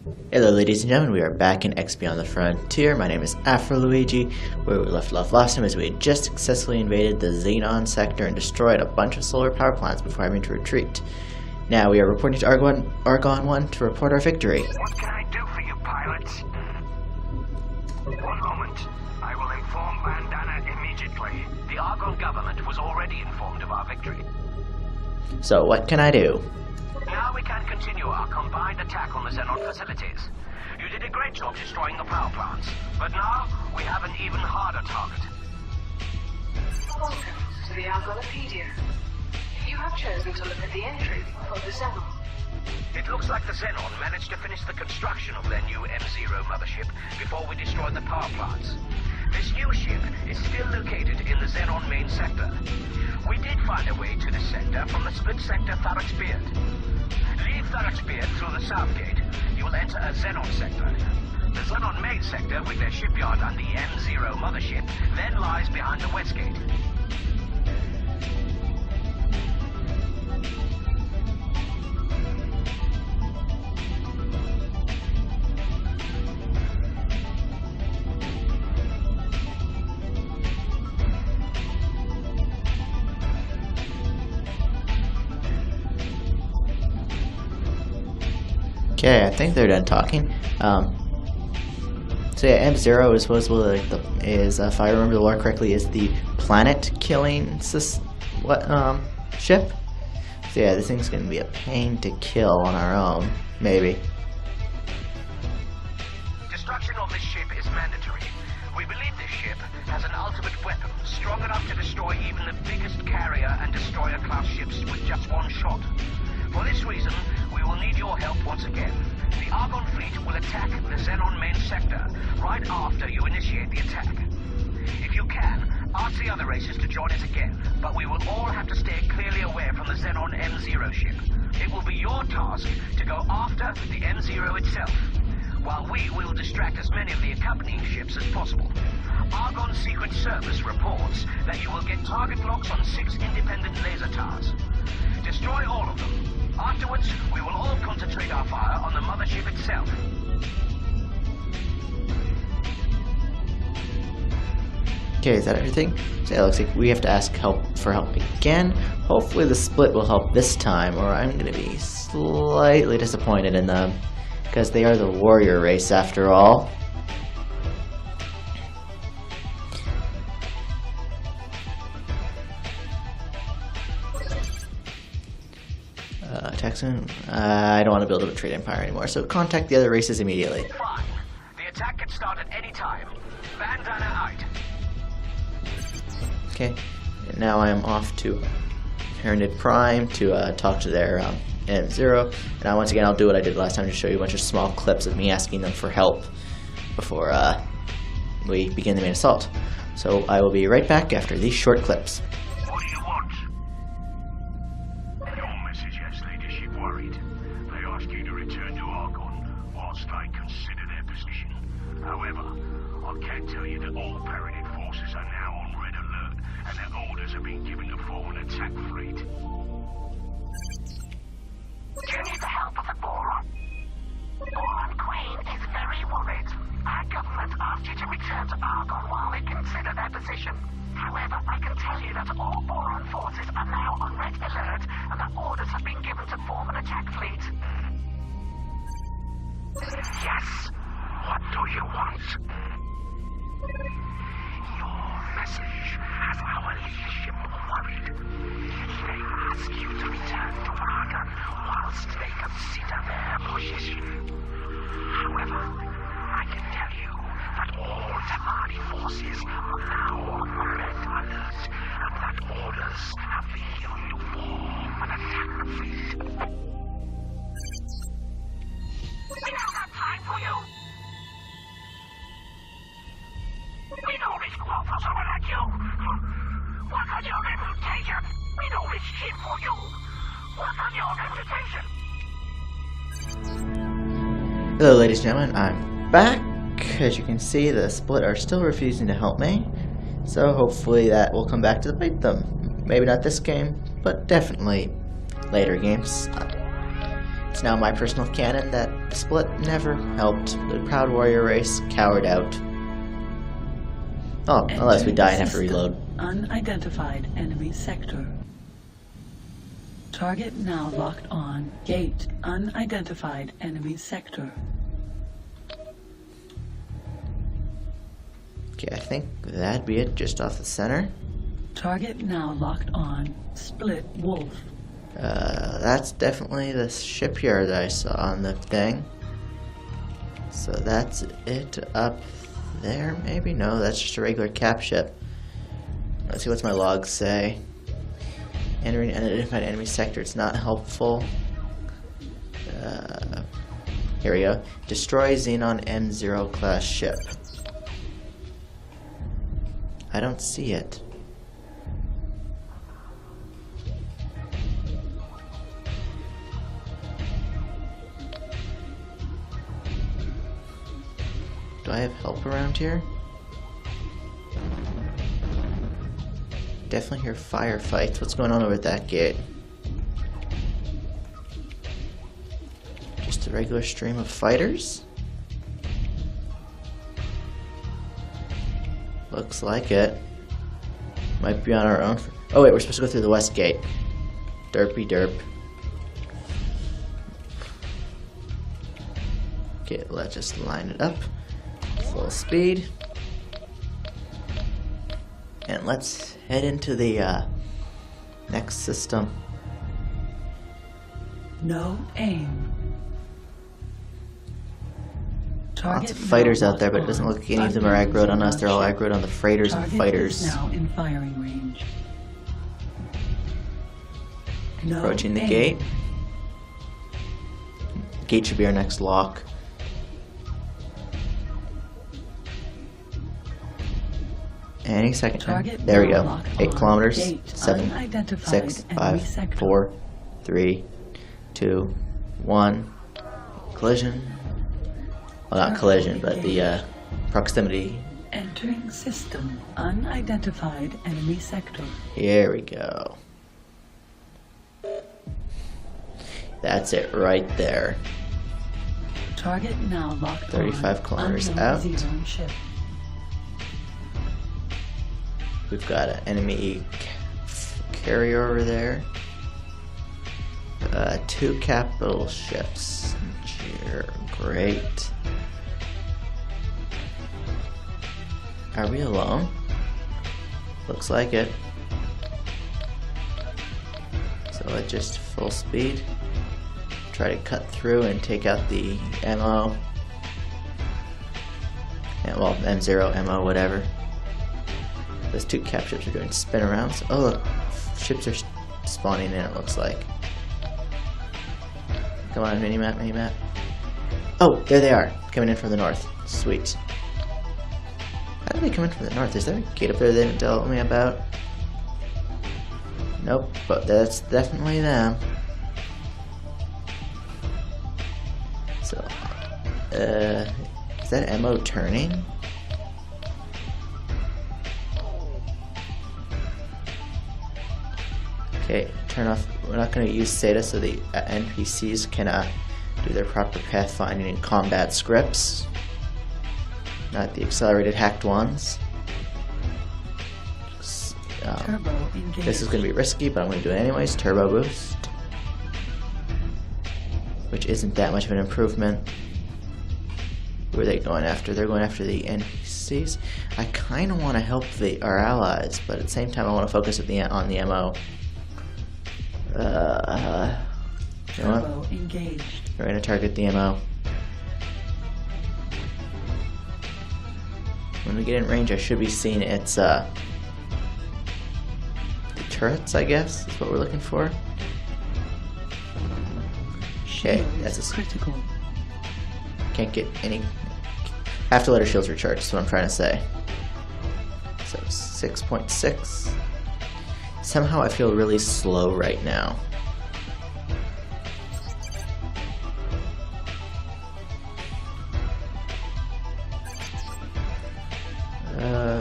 Hello ladies and gentlemen, we are back in X Beyond the Frontier. My name is Afro Luigi. Where we left off last time is we had just successfully invaded the Xenon sector and destroyed a bunch of solar power plants before having to retreat. Now we are reporting to Argon 1 to report our victory. What can I do for you, pilots? One moment. I will inform Bandana immediately. The Argon government was already informed of our victory. So what can I do? Now we can continue our combined attack on the Xenon facilities. You did a great job destroying the power plants, but now we have an even harder target. Welcome to the Argonopedia. You have chosen to look at the entry for the Xenon. It looks like the Xenon managed to finish the construction of their new M0 mothership before we destroyed the power plants. This new ship is still located in the Xenon main sector. We did find a way to the sector from the split sector Tharix Beard. Leave Tharix Beard through the south gate. You will enter a Xenon sector. The Xenon main sector, with their shipyard and the M0 mothership, then lies behind the west gate. Okay, I think they're done talking. So yeah, M0 is supposedly like if I remember the lore correctly, is the planet-killing ship. So yeah, this thing's gonna be a pain to kill on our own, maybe. Destruction of this ship is mandatory. We believe this ship has an ultimate weapon, strong enough to destroy even the biggest carrier and destroyer class ships with just one shot. For this reason, we will need your help once again. The Argon fleet will attack the Xenon main sector right after you initiate the attack. If you can, ask the other races to join us again, but we will all have to stay clearly away from the Xenon M0 ship. It will be your task to go after the M0 itself, while we will distract as many of the accompanying ships as possible. Argon Secret Service reports that you will get target locks on 6 independent laser towers. Destroy all of them. Afterwards, we will all concentrate our fire on the mothership itself. Okay, is that everything? So yeah, it looks like we have to ask for help again. Hopefully the split will help this time, or I'm going to be slightly disappointed in them, because they are the warrior race after all. Texan, I don't want to build a trade empire anymore, so contact the other races immediately. Fine. The attack can start at any time. Bandana out. Okay, and now I am off to Herondid Prime to talk to their M0, and once again I'll do what I did last time to show you a bunch of small clips of me asking them for help before we begin the main assault. So I will be right back after these short clips. What do you want? Your message has leadership worried. They ask you to return to Argon whilst I consider their position. However, I can tell you that all Pyramid forces are now on red alert, and their orders have been given to form an attack fleet. Do you need the help of the Boron? Boron Queen is very worried. Our government asked you to return to Argon while they consider their position. However, I can tell you that all Boron forces are now on red alert, and that orders have been given to form an attack fleet. Yes. What do you want? Your message has our leadership worried. They ask you to return to Argon whilst they consider their position. However, I can tell you that all Tamari forces are now on red alert, and that orders have been given to form an attack fleet. We don't have time for you! We don't risk war for someone like you! Work on your reputation! We don't risk shit for you! Work on your reputation! Hello ladies and gentlemen, I'm back. As you can see, the split are still refusing to help me, so hopefully that will come back to bite them. Maybe not this game, but definitely later games. It's now my personal canon that the split never helped. The Proud Warrior race cowered out. Oh, unless we die and have to reload. Unidentified enemy sector. Target now locked on. Gate. Unidentified enemy sector. Okay, I think that'd be it just off the center. Target now locked on. Split wolf. That's definitely the shipyard that I saw on the thing. So that's it up there, maybe? No, that's just a regular cap ship. Let's see what's my logs say. Entering unidentified enemy sector, it's not helpful. Here we go. Destroy Xenon M0 class ship. I don't see it. Do I have help around here? Definitely hear firefights. What's going on over at that gate? Just a regular stream of fighters? Looks like it. Might be on our own. Oh wait, we're supposed to go through the west gate. Derpy derp. Okay, let's just line it up. Full speed. And let's head into the next system. No aim. Lots of fighters out there, but it doesn't look like any of them are aggroed on us. They're all aggroed on the freighters and fighters. Now in firing range. No Approaching the aim. gate. Gate should be our next lock. Any second. Target There we now go. locked 8 on. kilometers. Gate 7, unidentified 6, enemy 5, sector. 4, 3, 2, 1. Collision. Well, not collision, but the proximity. Entering system. Unidentified enemy sector. Here we go. That's it right there. Target now locked 35 on. kilometers Unknown out. Xenon ship. We've got an enemy carrier over there. 2 capital ships. Great. Are we alone? Looks like it. So let's just full speed. Try to cut through and take out the ammo. Yeah, well, M0, ammo, whatever. Those 2 cap ships are doing spin arounds. Oh look, ships are spawning in, it looks like. Come on, minimap, minimap. Oh, there they are, coming in from the north. Sweet. How do they come in from the north? Is there a gate up there they didn't tell me about? Nope, but that's definitely them. So, is that MO turning? Okay, turn off. We're not going to use SATA so the NPCs can do their proper pathfinding and combat scripts. Not the accelerated hacked ones. This is going to be risky, but I'm going to do it anyways. Turbo boost. Which isn't that much of an improvement. Who are they going after? They're going after the NPCs. I kind of want to help our allies, but at the same time I want to focus on the MO. You know what? Engaged. We're going to target the MO. When we get in range, I should be seeing its the turrets, I guess, is what we're looking for. Okay, that's a critical. Can't get any. Have to let our shields recharge. That's what I'm trying to say. So 6.6. Somehow I feel really slow right now.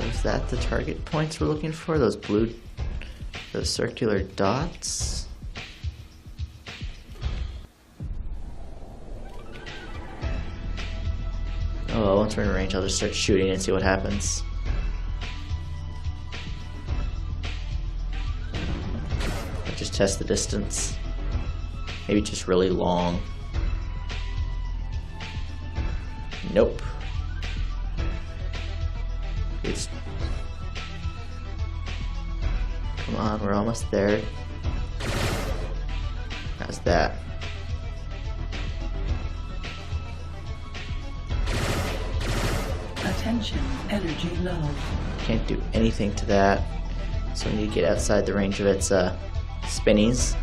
Is that the target points we're looking for? Those blue, those circular dots? Oh, well, once we're in range, I'll just start shooting and see what happens. I'll just test the distance. Maybe just really long. Nope. It's... Come on, we're almost there. How's that? Attention, energy low. Can't do anything to that. So we need to get outside the range of its spinnies.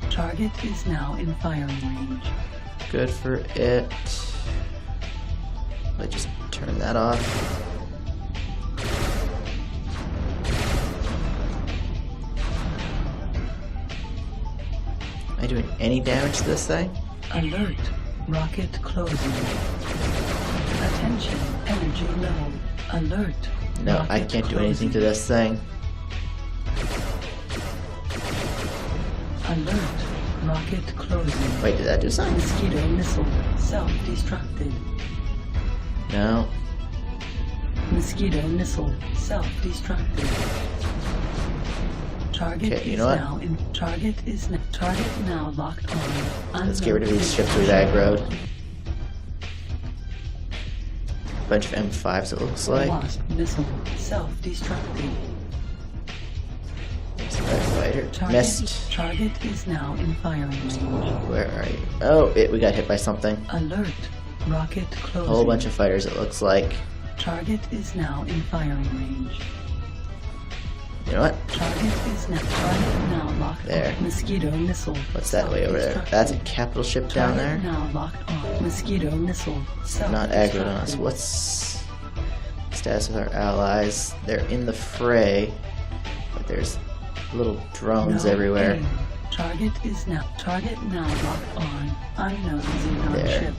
Target is now in firing range. Good for it. Let's just turn that off. Am I doing any damage to this thing? Alert, rocket closing. Attention, energy low. Alert. No, I can't do anything to this thing. Alert, rocket closing. Wait, did that do something? Mosquito missile, self-destructed. No. Mosquito missile, self-destructed. Target Okay, you is know what? now in. Target now locked on. Let's get rid of these ships we've aggroed. Bunch of M5s it looks like. Wasp missile, self-destructed. Fighter. Missed. Target is now in firing range. Where are you? Oh, we got hit by something. Alert, rocket A closing. whole bunch of fighters it looks like. Target is now in firing range. You know what? Target now locked There. on. Mosquito missile. What's that way over there? That's a capital ship down there. Now locked on. Mosquito missile. Not aggroed on us. What's status with our allies? They're in the fray, but there's little drones everywhere. Aim. Target now locked on. Unknown xenon There. ship.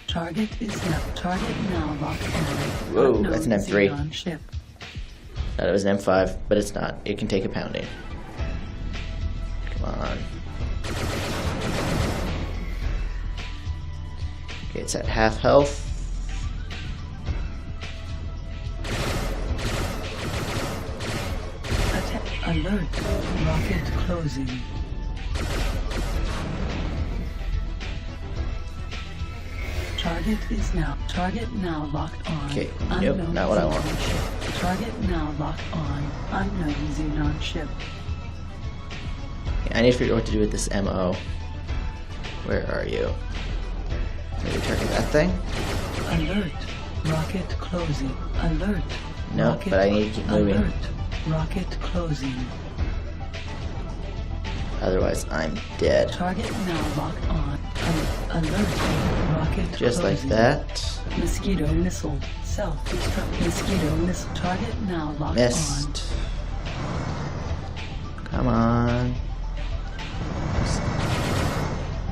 Target now locked on. Whoa, Unknown that's an M3. xenon ship. Thought it was an M5, but it's not. It can take a pounding. Come on. Okay, it's at half health. Alert, rocket closing. Target now locked on. Okay, nope, not what I want. Ship. Target now locked on. Unknown xenon ship. I need to figure out what to do with this MO. Where are you? Maybe target that thing? Alert, rocket closing. Alert. No, rocket, but I need to keep moving. Alert, rocket closing. Otherwise, I'm dead. Target now locked on. Alert, rocket Just closing. like that. Mosquito missile, self-destruct. Mosquito missile. Target now locked Missed. Come on.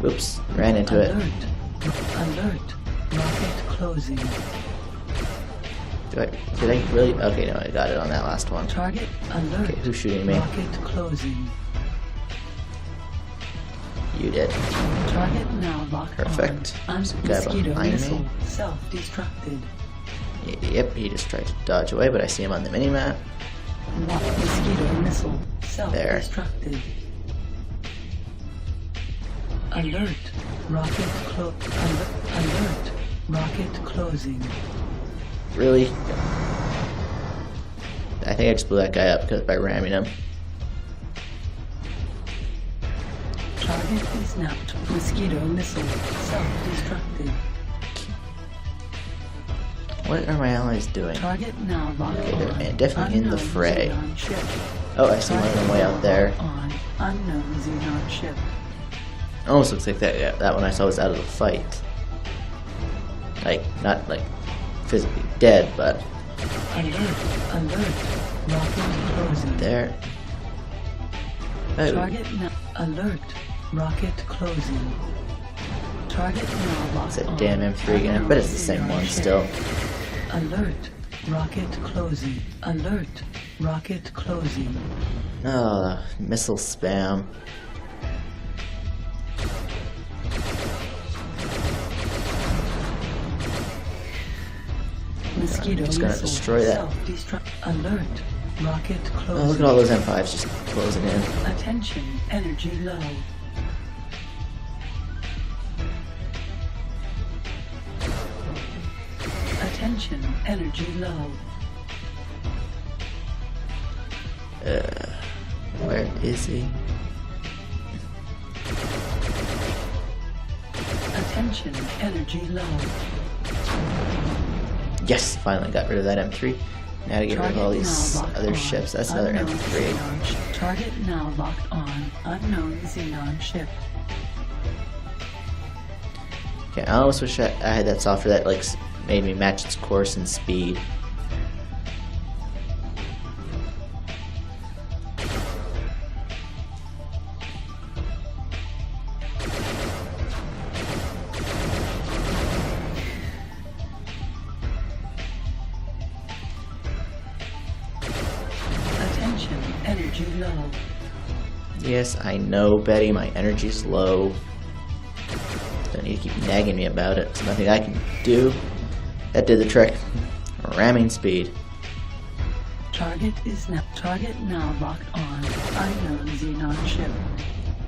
Whoops, ran into it. Alert, rocket closing. Did I really? Okay, no, I got it on that last one. Target alert. Okay, who's shooting me? Rocket closing. You did. Target now locked Perfect. on. There's a guy Mosquito behind missile, me. self-destructed. Yep, he just tried to dodge away, but I see him on the minimap. Mosquito missile, self-destructed. Alert, rocket alert, rocket closing. Really? I think I just blew that guy up by ramming him. Target is now mosquito missile, self-destructed. What are my allies doing? Target now locked Okay, on. they're definitely in the Unknown fray. xenon ship. Oh, I see one of them way out there. On unknown xenon ship. Almost looks like that. Yeah, that one I saw was out of the fight. Like, not like physically dead, but Alert, rocket closing. there. Oh, Target now, alert, rocket closing. Target now locked it's a on. damn M3 again. I bet it's the same Unknown one ship. still. Alert, Rocket closing. Alert. Rocket closing. Oh, missile spam. Mosquito I'm just gonna missile. destroy that. Self-destruct. Alert. Rocket closing. Oh, look at all those M5s just closing in. Attention. Energy low. Attention. Energy low. Where is he? Attention. Energy low. Yes, finally got rid of that M3. Now to get rid of all these other ships. That's another M3. Target now locked on. Unknown Xenon ship. Okay, I almost wish I had that software that like made me match its course and speed. Attention, energy low. Yes, I know, Betty, my energy's low. Don't need to keep nagging me about it. There's nothing I can do. That did the trick. Ramming speed. Target now locked on. Unknown Xenon ship.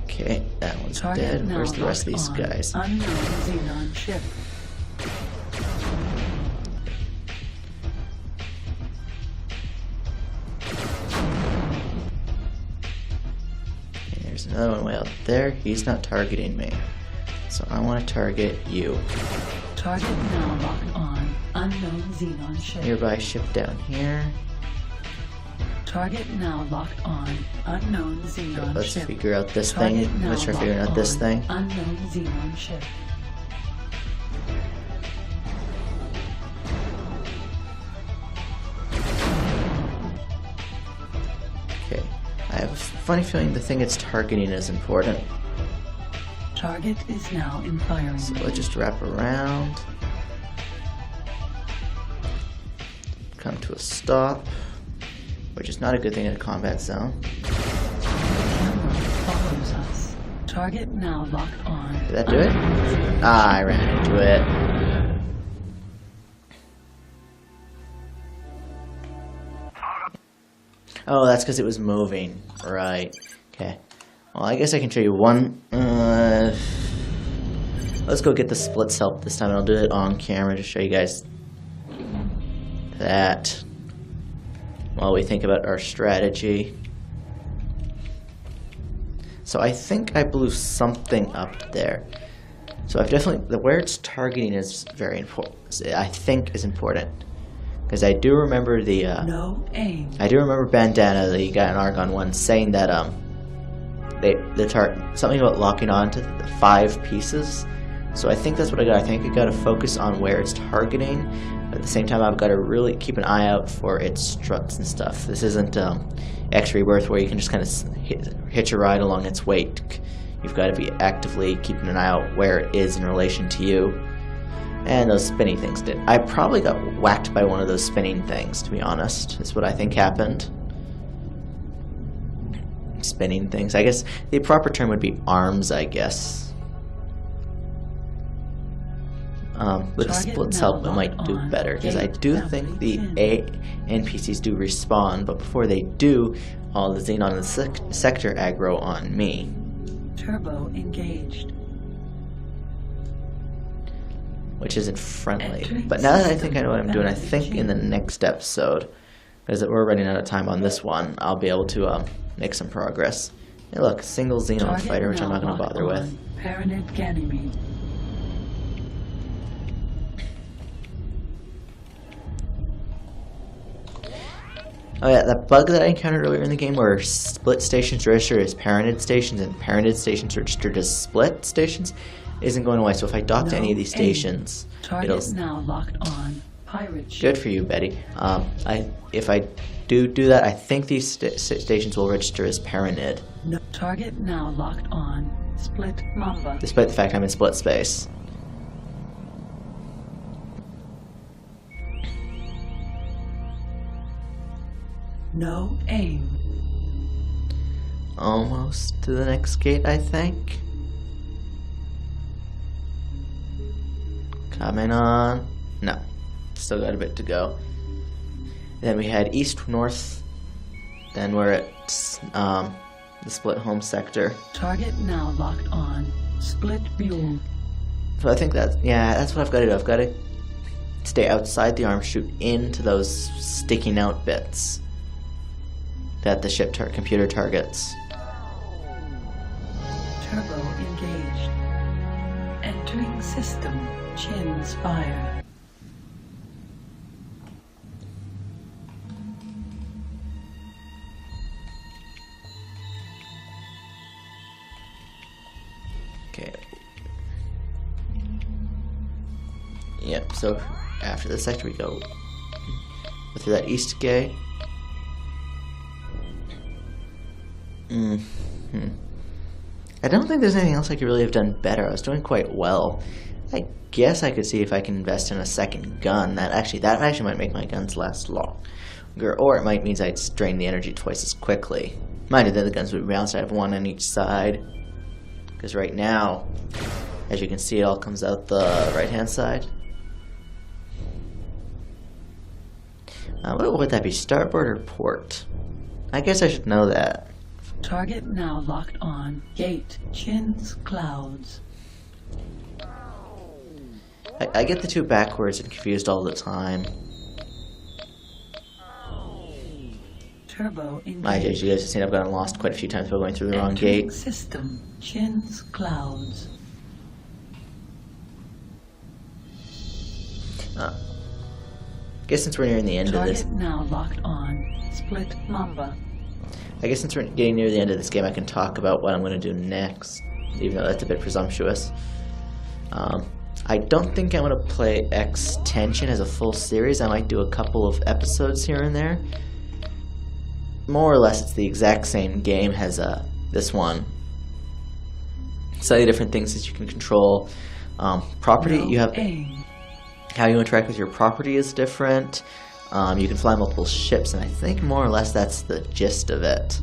Okay, that one's Target dead. now Where's the rest of these locked on. guys? Unknown Xenon ship. Okay, there's another one way out there. He's not targeting me. So I want to target you. Target now locked on. Unknown Xenon ship. Nearby ship down here. Target now locked on. Unknown Xenon Let's ship. figure out this Target thing. now Let's try figuring locked out this on. thing. Unknown Xenon ship. Okay. I have a funny feeling the thing it's targeting is important. Target is now in firing. So let's just wrap around. Come to a stop. Which is not a good thing in a combat zone. Camera follows us. Target now locked on. Did that do it? Ah, I ran into it. Oh, that's because it was moving. Right. Okay. Well, I guess I can show you one. Let's go get the splits help this time. I'll do it on camera to show you guys that while we think about our strategy. So I think I blew something up there. So I've definitely, where it's targeting is very important. I think is important. Because I do remember the, No aim. I do remember Bandana, the guy in Argon 1, saying that, something about locking on to the 5 pieces. So I think that's what I got. I think I got to focus on where it's targeting. But at the same time, I've got to really keep an eye out for its struts and stuff. This isn't X-Rebirth where you can just kind of hitch a ride along its weight. You've got to be actively keeping an eye out where it is in relation to you. And those spinny things did. I probably got whacked by one of those spinning things, to be honest. That's what I think happened. Spinning things. I guess the proper term would be arms, I guess. With the splits help, it might do better. Because I do think the NPCs do respawn, but before they do, all the Xenon in the sector aggro on me. Turbo engaged. Which isn't friendly. But now that I think I know what I'm doing, I think in the next episode, because we're running out of time on this one, I'll be able to make some progress. Hey look, single Xenon fighter, which I'm not going to bother with. Paranid Ganymede. Oh yeah, that bug that I encountered earlier in the game where split stations registered as parented stations and parented stations registered as split stations isn't going away. So if I dock to any of these stations, it'll... now locked on. Pirate ship. Good for you, Betty. If I do that, I think these stations will register as parented. No. Target now locked on. Split Mamba. Despite the fact I'm in split space. No aim. Almost to the next gate, I think. Coming on. No. Still got a bit to go. Then we head east, north. Then we're at the split home sector. Target now locked on. Split fuel. So I think that's what I've got to do. I've got to stay outside the arm, shoot into those sticking out bits that the ship computer targets. Turbo engaged. Entering system. Chins fire. Okay. Yep, so after the sector we go through that east gate. I don't think there's anything else I could really have done better. I was doing quite well. I guess I could see if I can invest in a second gun. That actually might make my guns last longer, or it might mean I'd drain the energy twice as quickly. Mind you, then the guns would bounce. I have one on each side. Because right now, as you can see, it all comes out the right-hand side. What would that be? Starboard or port? I guess I should know that. Target now locked on. Gate. Chins clouds. I get the two backwards and confused all the time. Turbo engaged. As you guys have seen, I've gotten lost quite a few times by going through the wrong gate. System. Chins clouds. I guess since we're nearing the end of this... Target now locked on. Split mamba. I guess since we're getting near the end of this game, I can talk about what I'm going to do next, even though that's a bit presumptuous. I don't think I'm going to play X-Tension as a full series. I might do a couple of episodes here and there. More or less, it's the exact same game as this one. Slightly different things that you can control. Property, you have... How you interact with your property is different. You can fly multiple ships, and I think more or less that's the gist of it.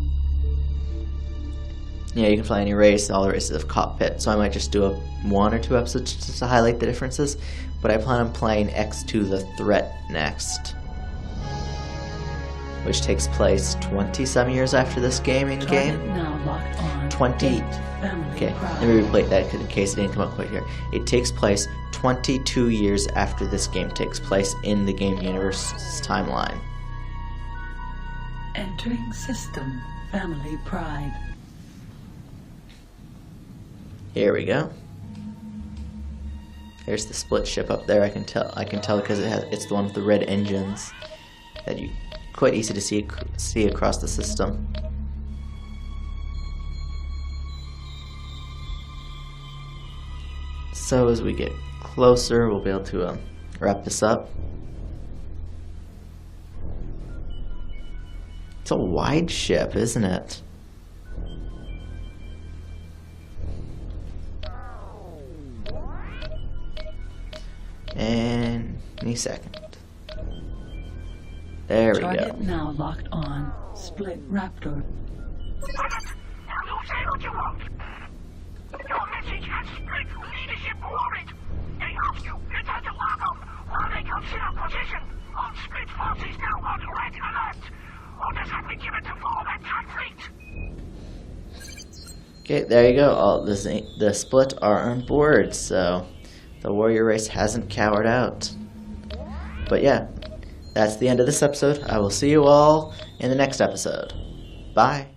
Yeah, you can fly any race, all the races of cockpit, so I might just do one or two episodes just to highlight the differences, but I plan on playing X2 The Threat next, which takes place 20-some years after this game. Now locked on. 20... Okay, let me replay that in case it didn't come out quite here. It takes place 22 years after this game takes place in the game universe's timeline. Entering system. Family pride. Here we go. There's the split ship up there. I can tell because it's the one with the red engines that you quite easy to see across the system. So as we get closer, we'll be able to wrap this up. It's a wide ship, isn't it? And any second. There we go. Target now locked on. Split Raptor. Your message has split leadership worried. They ask you return to Wacked while they consider position on split forces now on red alert. Orders have been given to form attack fleet. Okay, there you go. All the split are on board, so the warrior race hasn't cowered out. But yeah, that's the end of this episode. I will see you all in the next episode. Bye.